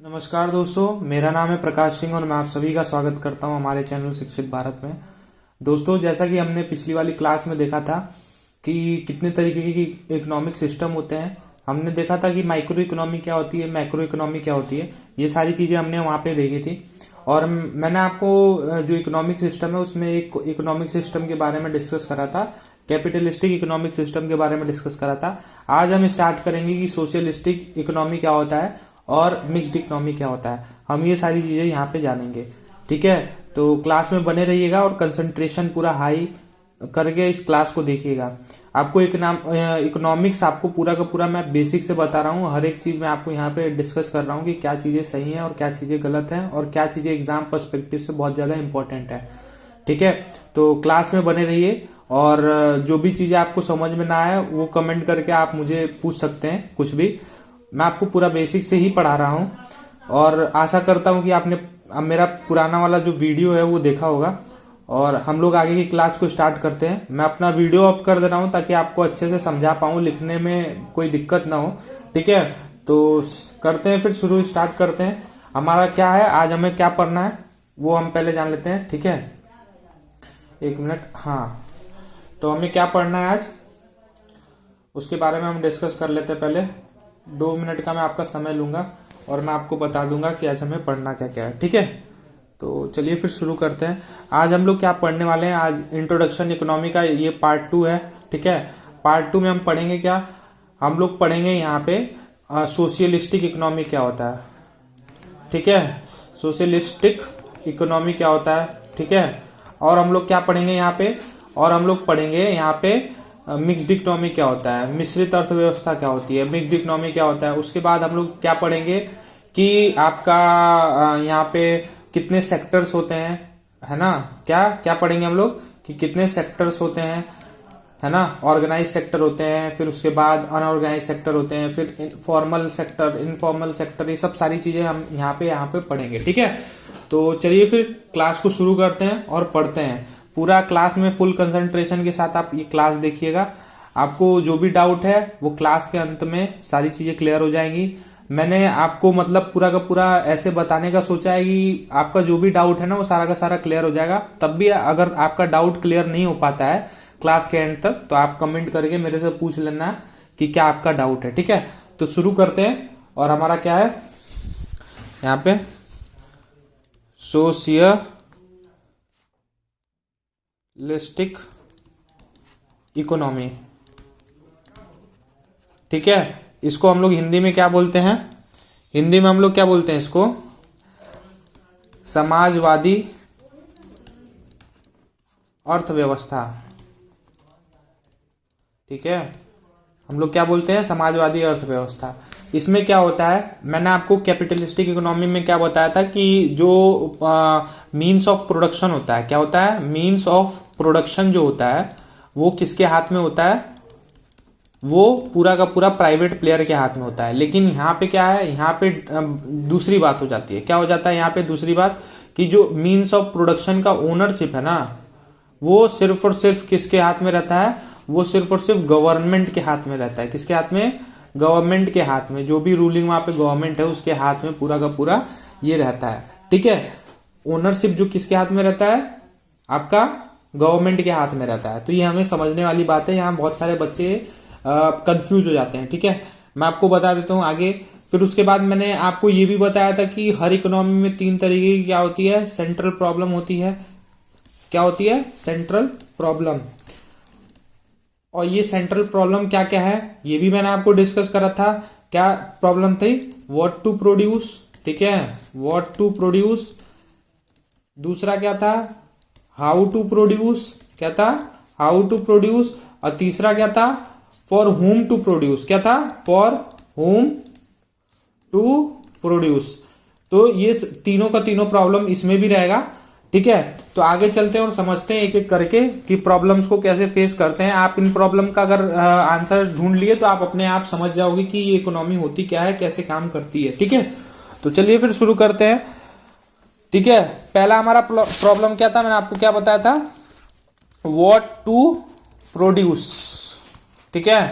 नमस्कार दोस्तों, मेरा नाम है प्रकाश सिंह और मैं आप सभी का स्वागत करता हूं हमारे चैनल शिक्षित भारत में। दोस्तों, जैसा कि हमने पिछली वाली क्लास में देखा था कि कितने तरीके की इकोनॉमिक सिस्टम होते हैं। हमने देखा था कि माइक्रो इकोनॉमी क्या होती है, मैक्रो इकोनॉमी क्या होती है, ये सारी चीजें हमने वहां पे देखी थी। और मैंने आपको जो इकोनॉमिक सिस्टम है उसमें एक इकोनॉमिक सिस्टम के बारे में डिस्कस करा था, कैपिटलिस्टिक इकोनॉमिक सिस्टम के बारे में डिस्कस करा था। आज हम स्टार्ट करेंगे कि सोशलिस्टिक इकोनॉमी क्या होता है और मिक्स्ड इकोनॉमी क्या होता है। हम ये सारी चीजें यहाँ पे जानेंगे, ठीक है। तो क्लास में बने रहिएगा और कंसंट्रेशन पूरा हाई करके इस क्लास को देखिएगा। आपको इकोनॉमिक्स आपको पूरा का पूरा मैं बेसिक से बता रहा हूँ। हर एक चीज मैं आपको यहाँ पे डिस्कस कर रहा हूँ कि क्या चीजें सही हैं और क्या चीजें गलत हैं और क्या चीजें एग्जाम पर्सपेक्टिव से बहुत ज्यादा इंपॉर्टेंट है, ठीक है। तो क्लास में बने रहिए और जो भी चीजें आपको समझ में ना आए वो कमेंट करके आप मुझे पूछ सकते हैं कुछ भी। मैं आपको पूरा बेसिक से ही पढ़ा रहा हूँ और आशा करता हूँ कि आपने अब मेरा पुराना वाला जो वीडियो है वो देखा होगा। और हम लोग आगे की क्लास को स्टार्ट करते हैं। मैं अपना वीडियो ऑफ कर दे रहा हूँ ताकि आपको अच्छे से समझा पाऊँ, लिखने में कोई दिक्कत ना हो, ठीक है। तो करते हैं, फिर शुरू स्टार्ट करते हैं। हमारा क्या है, आज हमें क्या पढ़ना है वो हम पहले जान लेते हैं, ठीक है। एक मिनट, हाँ। तो हमें क्या पढ़ना है आज, उसके बारे में हम डिस्कस कर लेते हैं। पहले 2 मिनट का मैं आपका समय लूंगा और मैं आपको बता दूंगा कि आज हमें पढ़ना क्या क्या है, ठीक है। तो चलिए फिर शुरू करते हैं। आज हम लोग क्या पढ़ने वाले हैं, आज इंट्रोडक्शन इकोनॉमी का ये पार्ट 2 है, ठीक है। पार्ट 2 में हम पढ़ेंगे क्या, हम लोग पढ़ेंगे यहाँ पे सोशलिस्टिक इकोनॉमी क्या होता है, ठीक है। सोशलिस्टिक इकोनॉमी क्या होता है, ठीक है। और हम लोग क्या पढ़ेंगे यहाँ पे, और हम लोग पढ़ेंगे यहाँ पे मिक्स्ड इकोनॉमी क्या होता है, मिश्रित अर्थव्यवस्था क्या होती है, मिक्स्ड इकोनॉमी क्या होता है। उसके बाद हम लोग क्या पढ़ेंगे कि आपका यहाँ पे कितने सेक्टर्स होते हैं, है ना। क्या क्या पढ़ेंगे हम लोग कि कितने सेक्टर्स होते हैं, है ना। ऑर्गेनाइज सेक्टर होते हैं, फिर उसके बाद अनऑर्गेनाइज सेक्टर होते हैं, फिर फॉर्मल सेक्टर, इनफॉर्मल सेक्टर, ये सब सारी चीजें हम यहाँ पे पढ़ेंगे, ठीक है। तो चलिए फिर क्लास को शुरू करते हैं और पढ़ते हैं। पूरा क्लास में फुल कंसंट्रेशन के साथ आप ये क्लास देखिएगा। आपको जो भी डाउट है वो क्लास के अंत में सारी चीजें क्लियर हो जाएंगी। मैंने आपको मतलब पूरा का पूरा ऐसे बताने का सोचा है कि आपका जो भी डाउट है ना वो सारा का सारा क्लियर हो जाएगा। तब भी अगर आपका डाउट क्लियर नहीं हो पाता है क्लास के एंड तक तो आप कमेंट करके मेरे से पूछ लेना कि क्या आपका डाउट है, ठीक है। तो शुरू करते हैं। और हमारा क्या है यहाँ पे, सोशलिस्टिक इकोनॉमी, ठीक है। इसको हम लोग हिंदी में क्या बोलते हैं, हिंदी में हम लोग क्या बोलते हैं इसको, समाजवादी अर्थव्यवस्था, ठीक है। हम लोग क्या बोलते हैं, समाजवादी अर्थव्यवस्था। इसमें क्या होता है, मैंने आपको कैपिटलिस्टिक इकोनॉमी में क्या बताया था कि जो मीन्स ऑफ प्रोडक्शन होता है, क्या होता है, मीन्स ऑफ प्रोडक्शन जो होता है वो किसके हाथ में होता है, वो पूरा का पूरा प्राइवेट प्लेयर के हाथ में होता है। लेकिन यहाँ पे क्या है, यहाँ पे दूसरी बात हो जाती है। क्या हो जाता है यहाँ पे दूसरी बात, कि जो मीन्स ऑफ प्रोडक्शन का ओनरशिप है ना वो सिर्फ और सिर्फ किसके हाथ में रहता है, वो सिर्फ और सिर्फ गवर्नमेंट के हाथ में रहता है। किसके हाथ में, गवर्नमेंट के हाथ में। जो भी रूलिंग वहां पे गवर्नमेंट है उसके हाथ में पूरा का पूरा ये रहता है, ठीक है। ओनरशिप जो किसके हाथ में रहता है, आपका गवर्नमेंट के हाथ में रहता है। तो ये हमें समझने वाली बात है। यहाँ बहुत सारे बच्चे कंफ्यूज हो जाते हैं, ठीक है। मैं आपको बता देता हूँ आगे। फिर उसके बाद मैंने आपको ये भी बताया था कि हर इकोनॉमी में 3 तरीके की क्या होती है, सेंट्रल प्रॉब्लम होती है। क्या होती है, सेंट्रल प्रॉब्लम। और ये सेंट्रल प्रॉब्लम क्या क्या है ये भी मैंने आपको डिस्कस करा था। क्या प्रॉब्लम थी, व्हाट टू प्रोड्यूस, ठीक है, व्हाट टू प्रोड्यूस। दूसरा क्या था, हाउ टू प्रोड्यूस, क्या था, हाउ टू प्रोड्यूस। और तीसरा क्या था, फॉर होम टू प्रोड्यूस, क्या था, फॉर होम टू प्रोड्यूस। तो ये तीनों का तीनों प्रॉब्लम इसमें भी रहेगा, ठीक है। तो आगे चलते हैं और समझते हैं एक एक करके कि प्रॉब्लम्स को कैसे फेस करते हैं। आप इन प्रॉब्लम का अगर आंसर ढूंढ लिए तो आप अपने आप समझ जाओगे कि ये इकोनॉमी होती क्या है, कैसे काम करती है, ठीक है। तो चलिए फिर शुरू करते हैं, ठीक है। पहला हमारा प्रॉब्लम क्या था, मैंने आपको क्या बताया था, व्हाट टू प्रोड्यूस, ठीक है।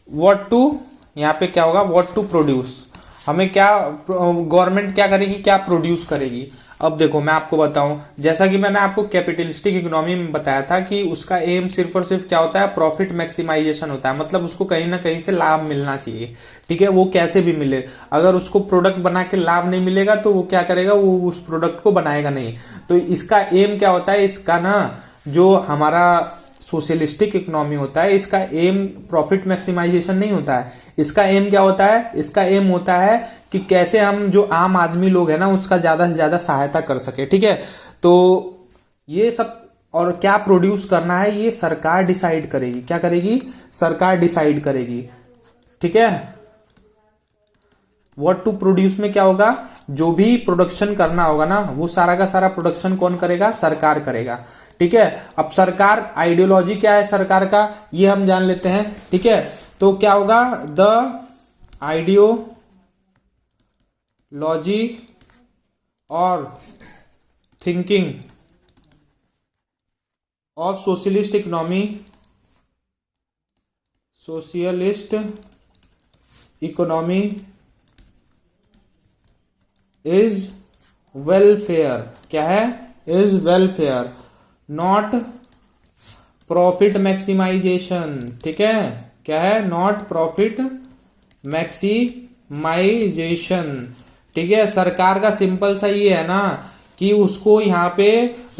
व्हाट टू, यहाँ पे क्या होगा, व्हाट टू प्रोड्यूस। हमें क्या गवर्नमेंट क्या करेगी, क्या प्रोड्यूस करेगी। अब देखो मैं आपको बताऊं, जैसा कि मैंने आपको कैपिटलिस्टिक इकोनॉमी में बताया था कि उसका एम सिर्फ और सिर्फ क्या होता है, प्रॉफिट मैक्सिमाइजेशन होता है। मतलब उसको कहीं ना कहीं से लाभ मिलना चाहिए, ठीक है, वो कैसे भी मिले। अगर उसको प्रोडक्ट बना के लाभ नहीं मिलेगा तो वो क्या करेगा, वो उस प्रोडक्ट को बनाएगा नहीं। तो इसका एम क्या होता है, इसका ना जो हमारा सोशलिस्टिक इकोनॉमी होता है, इसका एम प्रॉफिट मैक्सिमाइजेशन नहीं होता है। इसका एम क्या होता है, इसका एम होता है कि कैसे हम जो आम आदमी लोग है ना उसका ज्यादा से ज्यादा सहायता कर सके, ठीक है। तो ये सब और क्या प्रोड्यूस करना है ये सरकार डिसाइड करेगी। क्या करेगी, सरकार डिसाइड करेगी, ठीक है। व्हाट टू प्रोड्यूस में क्या होगा, जो भी प्रोडक्शन करना होगा ना वो सारा का सारा प्रोडक्शन कौन करेगा, सरकार करेगा, ठीक है। अब सरकार, आइडियोलॉजी क्या है सरकार का ये हम जान लेते हैं, ठीक है। तो क्या होगा, द आइडियोलॉजी और thinking of socialist economy, socialist economy is welfare. क्या है, is welfare, not profit maximisation, ठीक है। क्या है, नॉट प्रॉफिट मैक्सिमाइजेशन, ठीक है। सरकार का सिंपल सा ये है ना कि उसको यहाँ पे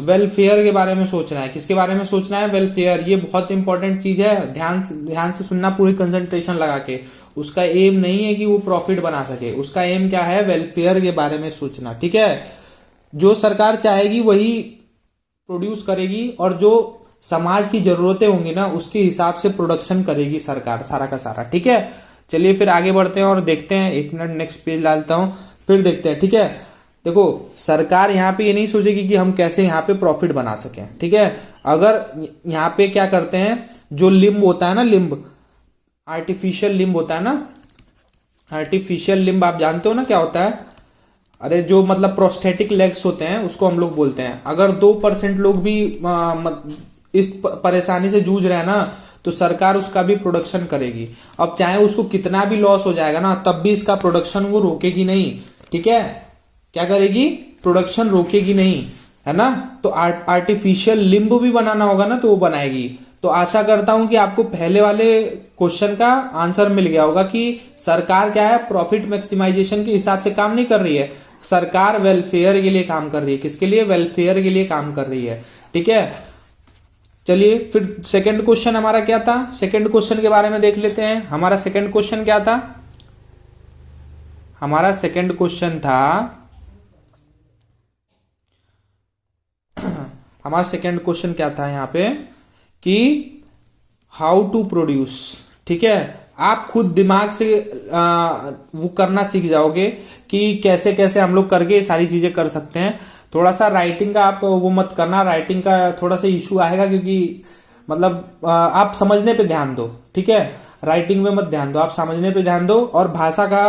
वेलफेयर के बारे में सोचना है। किसके बारे में सोचना है, वेलफेयर। ये बहुत इंपॉर्टेंट चीज है, ध्यान से सुनना, पूरी कंसंट्रेशन लगा के। उसका एम नहीं है कि वो प्रॉफिट बना सके, उसका एम क्या है, वेलफेयर के बारे में सोचना, ठीक है। जो सरकार चाहेगी वही प्रोड्यूस करेगी और जो समाज की जरूरतें होंगी ना उसके हिसाब से प्रोडक्शन करेगी सरकार, सारा का सारा, ठीक है। चलिए फिर आगे बढ़ते हैं और देखते हैं। एक मिनट नेक्स्ट पेज डालता हूं, फिर देखते हैं, ठीक है। देखो सरकार यहाँ पे ये नहीं सोचेगी कि हम कैसे यहाँ पे प्रॉफिट बना सकें, ठीक है। अगर यहाँ पे क्या करते हैं, जो लिम्ब होता है ना, लिम्ब, आर्टिफिशियल लिम्ब होता है ना, आर्टिफिशियल लिम्ब आप जानते हो ना क्या होता है। अरे जो मतलब प्रोस्थेटिक लेग्स होते हैं उसको हम लोग बोलते हैं। अगर 2% लोग भी इस परेशानी से जूझ रहे हैं ना तो सरकार उसका भी प्रोडक्शन करेगी। अब चाहे उसको कितना भी लॉस हो जाएगा ना तब भी इसका प्रोडक्शन वो रोकेगी नहीं, ठीक है। क्या करेगी, प्रोडक्शन रोकेगी नहीं, है ना। तो आर्टिफिशियल लिम्ब भी बनाना होगा ना तो वो बनाएगी। तो आशा करता हूं कि आपको पहले वाले क्वेश्चन का आंसर मिल गया होगा कि सरकार क्या है, प्रॉफिट मैक्सिमाइजेशन के हिसाब से काम नहीं कर रही है, सरकार वेलफेयर के लिए काम कर रही है। किसके लिए, वेलफेयर के लिए काम कर रही है, ठीक है। चलिए फिर सेकंड क्वेश्चन हमारा क्या था, सेकंड क्वेश्चन के बारे में देख लेते हैं। हमारा सेकंड क्वेश्चन क्या था, हमारा सेकंड क्वेश्चन था, हमारा सेकंड क्वेश्चन क्या था यहाँ पे कि हाउ टू प्रोड्यूस, ठीक है। आप खुद दिमाग से वो करना सीख जाओगे कि कैसे कैसे हम लोग करके सारी चीजें कर सकते हैं। थोड़ा सा राइटिंग का आप वो मत करना, राइटिंग का थोड़ा सा इशू आएगा क्योंकि मतलब आप समझने पे ध्यान दो, ठीक है। राइटिंग में मत ध्यान दो, आप समझने पे ध्यान दो और भाषा का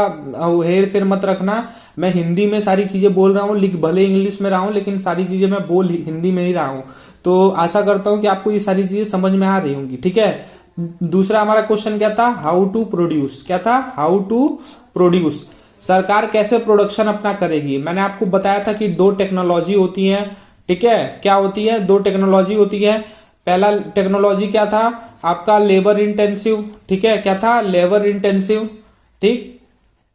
हेर फेर मत रखना। मैं हिंदी में सारी चीजें बोल रहा हूँ, लिख भले इंग्लिश में रहा हूँ लेकिन सारी चीजें मैं बोल हिंदी में ही रहा हूँ। तो आशा करता हूँ कि आपको ये सारी चीजें समझ में आ रही होंगी, ठीक है। दूसरा हमारा क्वेश्चन क्या था, हाउ टू प्रोड्यूस। क्या था, हाउ टू प्रोड्यूस, सरकार कैसे प्रोडक्शन अपना करेगी। मैंने आपको बताया था कि 2 टेक्नोलॉजी होती है, ठीक है। क्या होती है, 2 टेक्नोलॉजी होती है। पहला टेक्नोलॉजी क्या था आपका, लेबर इंटेंसिव, ठीक है। क्या था, लेबर इंटेंसिव, ठीक।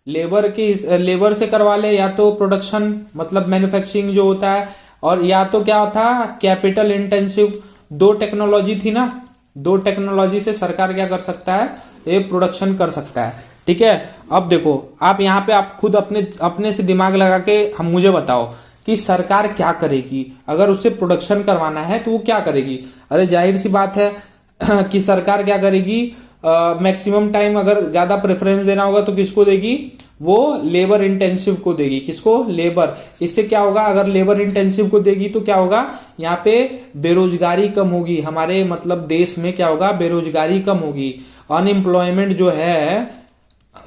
लेबर से करवा ले या तो प्रोडक्शन मतलब मैन्युफैक्चरिंग जो होता है, और या तो क्या था, कैपिटल इंटेंसिव। 2 टेक्नोलॉजी थी ना, 2 टेक्नोलॉजी से सरकार क्या कर सकता है, ये प्रोडक्शन कर सकता है, ठीक है। अब देखो आप यहाँ पे आप खुद अपने से दिमाग लगा के हम मुझे बताओ कि सरकार क्या करेगी अगर उससे प्रोडक्शन करवाना है तो वो क्या करेगी। अरे जाहिर सी बात है कि सरकार क्या करेगी, मैक्सिमम टाइम अगर ज्यादा प्रेफरेंस देना होगा तो किसको देगी, वो लेबर इंटेंसिव को देगी। किसको, लेबर। इससे क्या होगा, अगर लेबर इंटेंसिव को देगी तो क्या होगा, यहाँ पे बेरोजगारी कम होगी। हमारे मतलब देश में क्या होगा, बेरोजगारी कम होगी, अनएम्प्लॉयमेंट जो है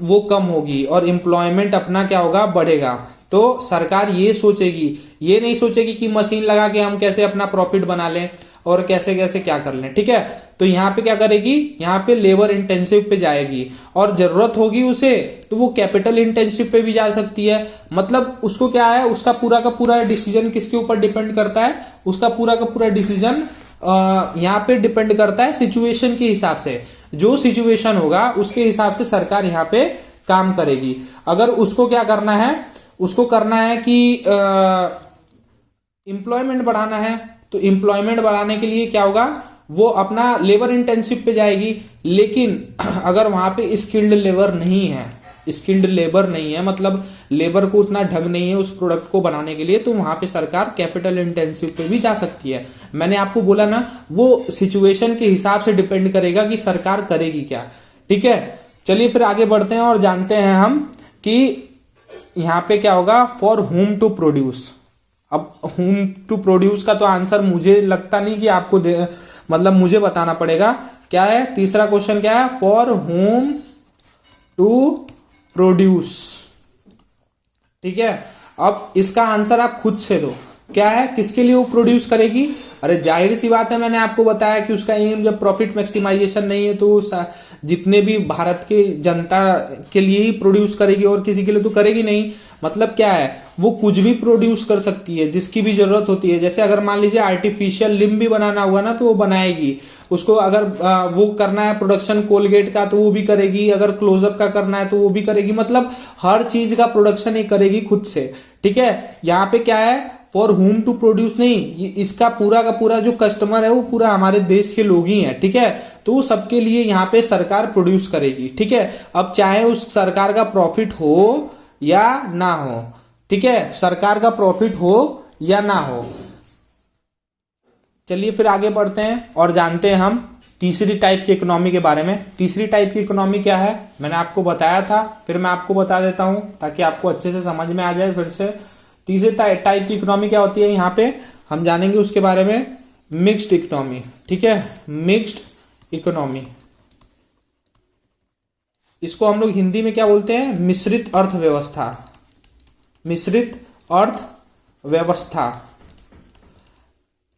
वो कम होगी और एम्प्लॉयमेंट अपना क्या होगा, बढ़ेगा। तो सरकार ये सोचेगी, ये नहीं सोचेगी कि मशीन लगा के हम कैसे अपना प्रॉफिट बना लें। और कैसे कैसे क्या कर लें, ठीक है। तो यहाँ पे क्या करेगी, यहाँ पे लेबर इंटेंसिव पे जाएगी, और जरूरत होगी उसे तो वो कैपिटल इंटेंसिव पे भी जा सकती है। मतलब उसको क्या है, उसका पूरा का पूरा डिसीजन किसके ऊपर डिपेंड करता है, उसका पूरा का पूरा डिसीजन यहाँ पे डिपेंड करता है सिचुएशन के हिसाब से। जो सिचुएशन होगा उसके हिसाब से सरकार यहाँ पे काम करेगी। अगर उसको क्या करना है, उसको करना है कि एम्प्लॉयमेंट बढ़ाना है, तो एम्प्लॉयमेंट बढ़ाने के लिए क्या होगा, वो अपना लेबर इंटेंसिव पे जाएगी। लेकिन अगर वहां पे स्किल्ड लेबर नहीं है, स्किल्ड लेबर नहीं है, मतलब लेबर को उतना ढंग नहीं है उस प्रोडक्ट को बनाने के लिए, तो वहां पे सरकार कैपिटल इंटेंसिव पे भी जा सकती है। मैंने आपको बोला ना, वो सिचुएशन के हिसाब से डिपेंड करेगा कि सरकार करेगी क्या, ठीक है। चलिए फिर आगे बढ़ते हैं और जानते हैं हम कि यहाँ पे क्या होगा, फॉर हुम टू प्रोड्यूस। अब हुम टू प्रोड्यूस का तो आंसर मुझे लगता नहीं कि आपको मतलब मुझे बताना पड़ेगा। क्या है तीसरा क्वेश्चन, क्या है, फॉर हुम टू प्रोड्यूस, ठीक है। अब इसका आंसर आप खुद से दो, क्या है, किसके लिए वो प्रोड्यूस करेगी। अरे जाहिर सी बात है, मैंने आपको बताया कि उसका एम जब प्रॉफिट मैक्सिमाइजेशन नहीं है तो जितने भी भारत के जनता के लिए ही प्रोड्यूस करेगी, और किसी के लिए तो करेगी नहीं। मतलब क्या है, वो कुछ भी प्रोड्यूस कर सकती है जिसकी भी जरूरत होती है। जैसे अगर मान लीजिए आर्टिफिशियल लिम्ब भी बनाना हुआ ना, तो वो बनाएगी। उसको अगर वो करना है प्रोडक्शन कोलगेट का, तो वो भी करेगी। अगर क्लोजअप का करना है तो वो भी करेगी। मतलब हर चीज का प्रोडक्शन ही करेगी खुद से, ठीक है। यहाँ पे क्या है, फॉर हुम टू प्रोड्यूस नहीं, इसका पूरा का पूरा जो कस्टमर है वो पूरा हमारे देश के लोग ही हैं, ठीक है। तो सबके लिए यहाँ पे सरकार प्रोड्यूस करेगी, ठीक है। अब चाहे उस सरकार का प्रॉफिट हो या ना हो, ठीक है, सरकार का प्रॉफिट हो या ना हो। चलिए फिर आगे बढ़ते हैं और जानते हैं हम तीसरी टाइप की इकोनॉमी के बारे में। तीसरी टाइप की इकोनॉमी क्या है, मैंने आपको बताया था, फिर मैं आपको बता देता हूं ताकि आपको अच्छे से समझ में आ जाए फिर से। तीसरी टाइप की इकोनॉमी क्या होती है, यहाँ पे हम जानेंगे उसके बारे में, मिक्स्ड इकोनॉमी, ठीक है। मिक्स्ड इकोनॉमी, इसको हम लोग हिंदी में क्या बोलते हैं, मिश्रित अर्थव्यवस्था। मिश्रित अर्थव्यवस्था।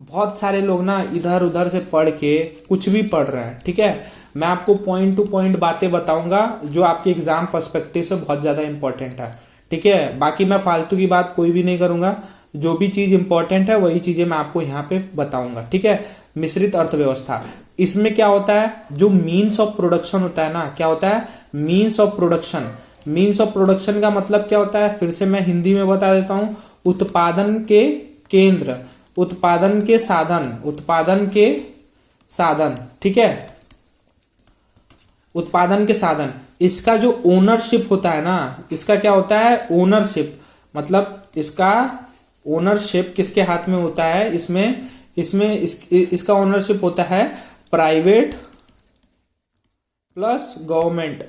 बहुत सारे लोग ना इधर उधर से पढ़ के कुछ भी पढ़ रहे हैं, ठीक है। मैं आपको पॉइंट टू पॉइंट बातें बताऊंगा जो आपके एग्जाम पर्सपेक्टिव से बहुत ज्यादा इंपॉर्टेंट है, ठीक है। बाकी मैं फालतू की बात कोई भी नहीं करूंगा, जो भी चीज इंपॉर्टेंट है वही चीजें मैं आपको यहाँ पे बताऊंगा, ठीक है। मिश्रित अर्थव्यवस्था, इसमें क्या होता है, जो मीन्स ऑफ प्रोडक्शन होता है ना, क्या होता है, means of production. Means of production का मतलब क्या होता है, फिर से मैं हिंदी में बता देता हूं, उत्पादन के केंद्र, उत्पादन के साधन, उत्पादन के साधन, ठीक है। उत्पादन के साधन, इसका जो ओनरशिप होता है ना, इसका क्या होता है, ओनरशिप। मतलब इसका ओनरशिप किसके हाथ में होता है, इसका ओनरशिप होता है प्राइवेट प्लस गवर्नमेंट,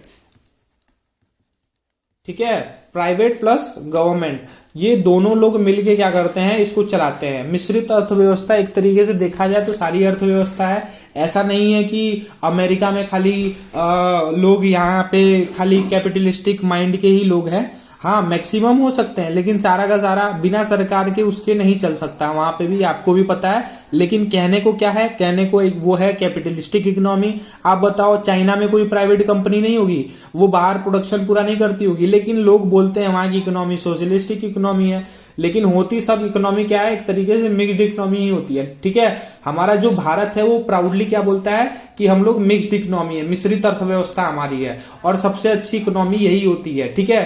ठीक है। प्राइवेट प्लस गवर्नमेंट, ये दोनों लोग मिलके क्या करते हैं, इसको चलाते हैं। मिश्रित अर्थव्यवस्था एक तरीके से देखा जाए तो सारी अर्थव्यवस्था है। ऐसा नहीं है कि अमेरिका में खाली लोग यहाँ पे खाली कैपिटलिस्टिक माइंड के ही लोग हैं। हाँ, मैक्सिमम हो सकते हैं, लेकिन सारा का सारा बिना सरकार के उसके नहीं चल सकता। वहां पे भी आपको भी पता है, लेकिन कहने को क्या है, कहने को एक वो है कैपिटलिस्टिक इकोनॉमी। आप बताओ, चाइना में कोई प्राइवेट कंपनी नहीं होगी, वो बाहर प्रोडक्शन पूरा नहीं करती होगी, लेकिन लोग बोलते हैं वहां की इकोनॉमी सोशलिस्टिक इकोनॉमी है। लेकिन होती सब इकोनॉमी क्या है, एक तरीके से मिक्स्ड इकोनॉमी ही होती है, ठीक है। हमारा जो भारत है वो प्राउडली क्या बोलता है कि हम लोग मिक्स्ड इकोनॉमी है, मिश्रित अर्थव्यवस्था हमारी है, और सबसे अच्छी इकोनॉमी यही होती है, ठीक है।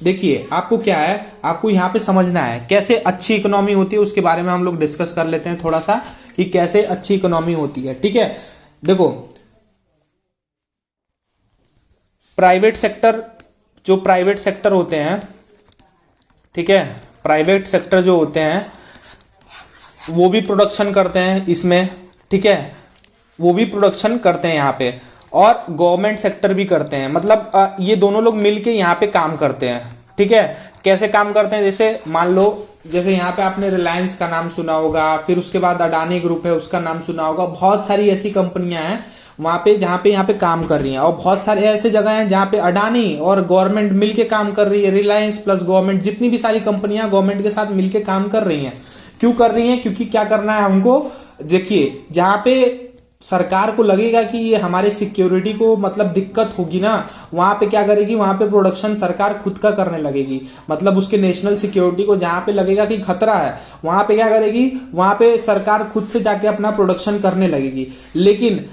देखिए आपको क्या है, आपको यहाँ पे समझना है कैसे अच्छी इकोनॉमी होती है, उसके बारे में हम लोग डिस्कस कर लेते हैं थोड़ा सा कि कैसे अच्छी इकोनॉमी होती है, ठीक है। देखो, प्राइवेट सेक्टर, जो प्राइवेट सेक्टर होते हैं, ठीक है, प्राइवेट सेक्टर जो होते हैं वो भी प्रोडक्शन करते हैं इसमें, ठीक है, वो भी प्रोडक्शन करते हैं यहाँ पे, और गवर्नमेंट सेक्टर भी करते हैं। मतलब ये दोनों लोग मिलके यहाँ पे काम करते हैं, ठीक है। कैसे काम करते हैं, जैसे मान लो, जैसे यहाँ पे आपने रिलायंस का नाम सुना होगा, फिर उसके बाद अडानी ग्रुप है उसका नाम सुना होगा। बहुत सारी ऐसी कंपनियां हैं वहां पे जहां पे यहाँ पे काम कर रही हैं, और बहुत सारे ऐसे जगह हैं जहां पे अडानी और गवर्नमेंट मिलके काम कर रही है। रिलायंस प्लस गवर्नमेंट, जितनी भी सारी कंपनियां गवर्नमेंट के साथ मिलके काम कर रही हैं। क्यों कर रही हैं, क्योंकि क्या करना है हमको, देखिए जहां पे सरकार को लगेगा कि ये हमारे सिक्योरिटी को मतलब दिक्कत होगी ना, वहां पे क्या करेगी, वहां पे प्रोडक्शन सरकार खुद का करने लगेगी। मतलब उसके नेशनल सिक्योरिटी को जहां पे लगेगा कि खतरा है, वहां पे क्या करेगी, वहां पे सरकार खुद से जाके अपना प्रोडक्शन करने लगेगी। लेकिन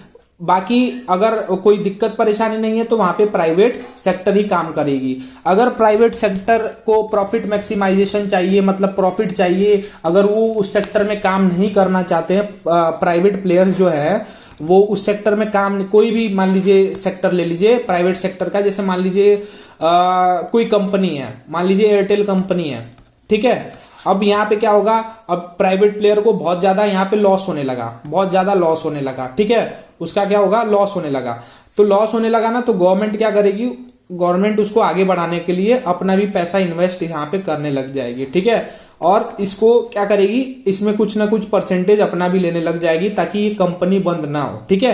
बाकी अगर कोई दिक्कत परेशानी नहीं है तो वहां पे प्राइवेट सेक्टर ही काम करेगी। अगर प्राइवेट सेक्टर को प्रॉफिट मैक्सिमाइजेशन चाहिए, मतलब प्रॉफिट चाहिए, अगर वो उस सेक्टर में काम नहीं करना चाहते हैं, प्राइवेट प्लेयर्स जो है वो उस सेक्टर में काम, कोई भी मान लीजिए सेक्टर ले लीजिए प्राइवेट सेक्टर का, जैसे मान लीजिए कोई कंपनी है, मान लीजिए एयरटेल कंपनी है, ठीक है। अब यहाँ पे क्या होगा, अब प्राइवेट प्लेयर को बहुत ज्यादा यहाँ पे लॉस होने लगा, बहुत ज्यादा लॉस होने लगा, ठीक है। उसका क्या होगा, लॉस होने लगा। तो लॉस होने लगा ना, तो गवर्नमेंट क्या करेगी, गवर्नमेंट उसको आगे बढ़ाने के लिए अपना भी पैसा इन्वेस्ट यहाँ पे करने लग जाएगी, ठीक है। और इसको क्या करेगी, इसमें कुछ ना कुछ परसेंटेज अपना भी लेने लग जाएगी ताकि ये कंपनी बंद ना हो, ठीक है।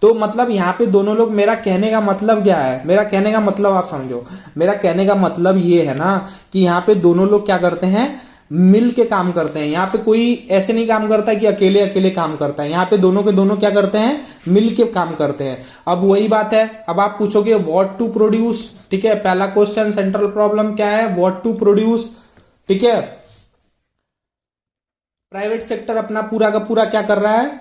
तो मतलब यहाँ पे दोनों लोग, मेरा कहने का मतलब क्या है, मेरा कहने का मतलब आप समझो, मेरा कहने का मतलब ये है ना कि यहाँ पे दोनों लोग क्या करते हैं, मिल के काम करते हैं। यहाँ पे कोई ऐसे नहीं काम करता कि अकेले अकेले काम करता है, यहाँ पे दोनों के दोनों क्या करते हैं, मिल के काम करते हैं। अब वही बात है, अब आप पूछोगे व्हाट टू प्रोड्यूस, ठीक है। पहला क्वेश्चन सेंट्रल प्रॉब्लम क्या है, व्हाट टू प्रोड्यूस, ठीक है। प्राइवेट सेक्टर अपना पूरा का पूरा क्या कर रहा है,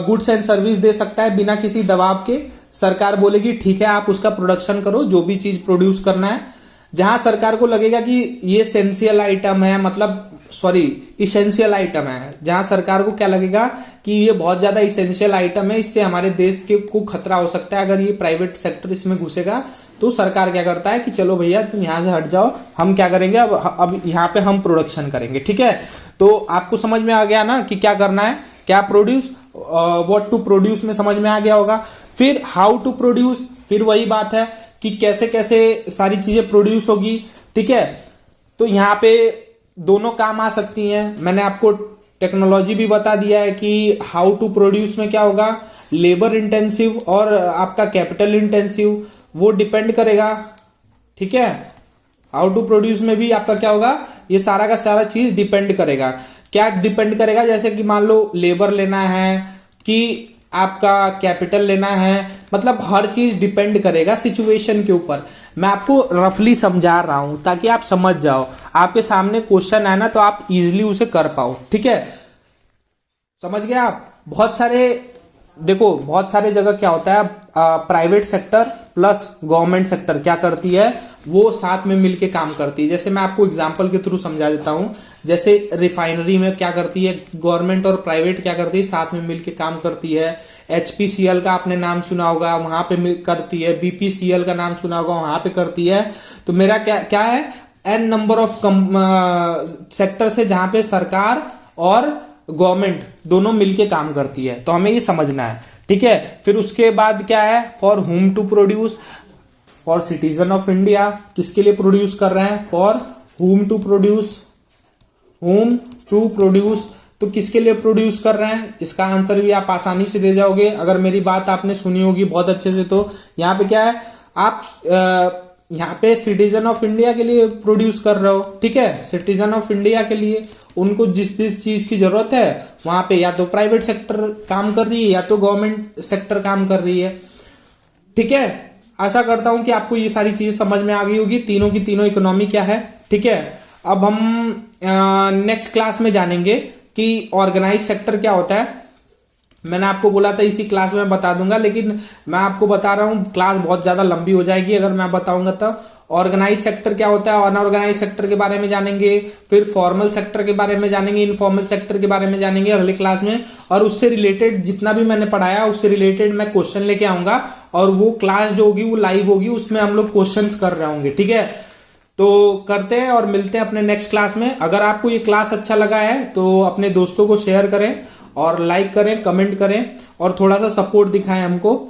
गुड्स एंड सर्विस दे सकता है बिना किसी दबाव के। सरकार बोलेगी ठीक है आप उसका प्रोडक्शन करो, जो भी चीज प्रोड्यूस करना है। जहां सरकार को लगेगा कि ये एसेंशियल आइटम है, मतलब सॉरी इसेंशियल आइटम है, जहां सरकार को क्या लगेगा कि ये बहुत ज्यादा इसेंशियल आइटम है, इससे हमारे देश के को खतरा हो सकता है अगर ये प्राइवेट सेक्टर इसमें घुसेगा, तो सरकार क्या करता है कि चलो भैया तुम यहां से हट जाओ, हम क्या करेंगे, अब यहाँ पे हम प्रोडक्शन करेंगे, ठीक है। तो आपको समझ में आ गया ना कि क्या करना है, क्या प्रोड्यूस, व्हाट टू प्रोड्यूस में समझ में आ गया होगा। फिर हाउ टू प्रोड्यूस, फिर वही बात है कि कैसे कैसे सारी चीजें प्रोड्यूस होगी, ठीक है। तो यहाँ पे दोनों काम आ सकती हैं। मैंने आपको टेक्नोलॉजी भी बता दिया है कि हाउ टू प्रोड्यूस में क्या होगा, लेबर इंटेंसिव और आपका कैपिटल इंटेंसिव, वो डिपेंड करेगा, ठीक है। हाउ टू प्रोड्यूस में भी आपका क्या होगा, ये सारा का सारा चीज डिपेंड करेगा। क्या डिपेंड करेगा, जैसे कि मान लो लेबर लेना है कि आपका कैपिटल लेना है, मतलब हर चीज डिपेंड करेगा सिचुएशन के ऊपर। मैं आपको रफली समझा रहा हूं ताकि आप समझ जाओ, आपके सामने क्वेश्चन है ना तो आप इजीली उसे कर पाओ, ठीक है। समझ गए आप। बहुत सारे देखो, बहुत सारे जगह क्या होता है, private sector plus government sector क्या करती है, वो साथ में मिलके काम करती है। जैसे मैं आपको एग्जांपल के थ्रू समझा देता हूं, जैसे रिफाइनरी में क्या करती है, गवर्नमेंट और प्राइवेट क्या करती है, साथ में मिलके काम करती है। HPCL का आपने नाम सुना होगा, वहां पे करती है। BPCL का नाम सुना होगा, वहां पे करती है। तो मेरा क्या है, n नंबर ऑफ सेक्टर से जहां पे सरकार और गवर्नमेंट दोनों मिलके काम करती है, तो हमें ये समझना है, ठीक है। फिर उसके बाद क्या है, for whom to produce, for citizen of India, किसके लिए प्रोड्यूस कर रहे हैं, for whom to produce, whom to produce, तो किसके लिए प्रोड्यूस कर रहे हैं, इसका आंसर भी आप आसानी से दे जाओगे अगर मेरी बात आपने सुनी होगी बहुत अच्छे से। तो यहाँ पे क्या है, आप यहाँ पे सिटीजन ऑफ इंडिया के लिए प्रोड्यूस कर रहे हो, ठीक है। सिटीजन ऑफ इंडिया के लिए उनको जिस जिस चीज की जरूरत है वहां पे या तो प्राइवेट सेक्टर काम कर रही है या तो गवर्नमेंट सेक्टर काम कर रही है, ठीक है। आशा करता हूं कि आपको ये सारी चीजें समझ में आ गई होगी, तीनों की तीनों इकोनॉमी क्या है, ठीक है। अब हम नेक्स्ट क्लास में जानेंगे कि ऑर्गेनाइज सेक्टर क्या होता है। मैंने आपको बोला था इसी क्लास में बता दूंगा, लेकिन मैं आपको बता रहा हूं क्लास बहुत ज्यादा लंबी हो जाएगी अगर मैं बताऊंगा तो। ऑर्गेनाइज सेक्टर क्या होता है, अनऑर्गेनाइज सेक्टर के बारे में जानेंगे, फिर फॉर्मल सेक्टर के बारे में जानेंगे, इनफॉर्मल सेक्टर के बारे में जानेंगे अगले क्लास में। और उससे रिलेटेड जितना भी मैंने पढ़ाया उससे रिलेटेड मैं क्वेश्चन लेके आऊंगा, और वो क्लास जो होगी वो लाइव होगी, उसमें हम लोग क्वेश्चंस कर रहे होंगे, ठीक है। तो करते हैं और मिलते हैं अपने नेक्स्ट क्लास में। अगर आपको ये क्लास अच्छा लगा है तो अपने दोस्तों को शेयर करें और लाइक करें, कमेंट करें और थोड़ा सा सपोर्ट दिखाएं हमको।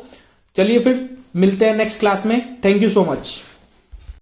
चलिए फिर मिलते हैं नेक्स्ट क्लास में। Thank you so much.